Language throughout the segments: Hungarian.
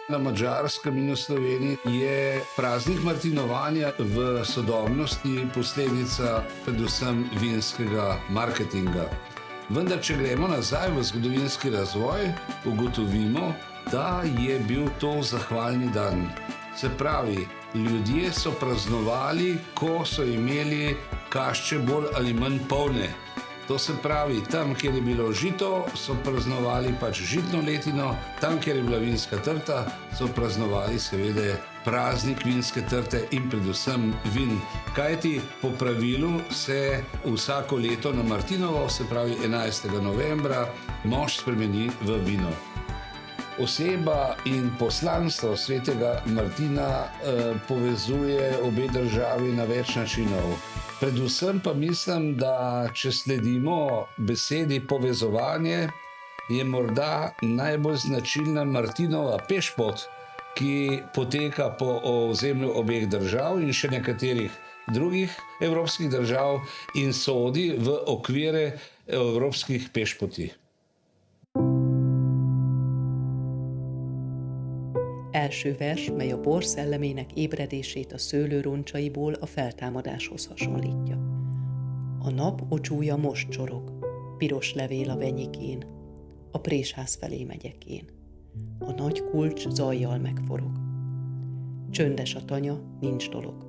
Na Madžarskem in v Sloveniji je praznik martinovanja v sodobnosti posledica predvsem vinskega marketinga. Vendar, če gremo nazaj v zgodovinski razvoj, ugotovimo, da je bil to zahvalni dan. Se pravi, ljudje so praznovali, ko so imeli kašče bolj ali manj polne. To se pravi, tam, kjer je bilo žito, so praznovali pač žitno letino, tam, kjer je bila vinska trta, so praznovali seveda praznik vinske trte in predvsem vin. Kajti po pravilu se vsako leto na Martinovo, se pravi 11. novembra, mošt spremeni v vino. Oseba in poslanstvo svetega Martina povezuje obe državi na več načinov. Predvsem pa mislim, da če sledimo besedi povezovanje, je morda najbolj značilna Martinova pešpot, ki poteka po ozemlju obeh držav in še nekaterih drugih evropskih držav in sodi v okvire evropskih pešpoti. Első vers, mely a bor szellemének ébredését a szőlő roncsaiból a feltámadáshoz hasonlítja. A nap ocsúja most csorog, piros levél a venyikén, a présház felé megyek én. A nagy kulcs zajjal megforog. Csöndes a tanya, nincs dolog.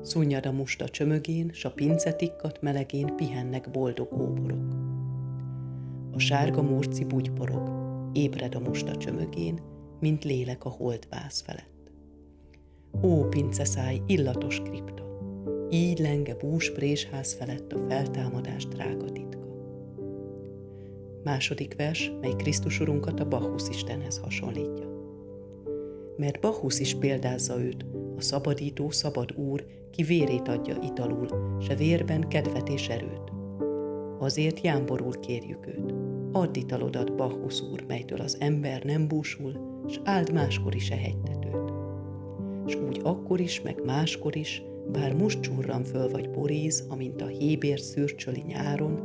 Szunnyad a musta csömögén, s a pincetikkat melegén pihennek boldog óborok. A sárga mórci bugyporog, ébred a musta csömögén, mint lélek a holdváz felett. Ó, pinceszáj, illatos kripta, így lenge bús présház felett a feltámadás drága titka. Második vers, mely Krisztus Urunkat a Bacchusz istenhez hasonlítja. Mert Bacchusz is példázza őt, a szabadító szabad úr, ki vérét adja italul, se vérben kedvet és erőt. Azért jámborul kérjük őt, add italodat, Bacchusz úr, melytől az ember nem búsul, s áld máskor is e hegytetőt. S úgy akkor is, meg máskor is, bár most csurran föl vagy boríz, amint a hébér szürcsöli nyáron,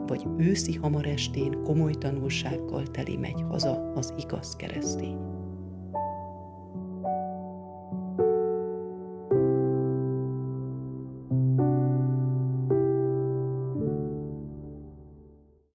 vagy őszi hamar estén komoly tanulsággal teli megy haza az igaz keresztény.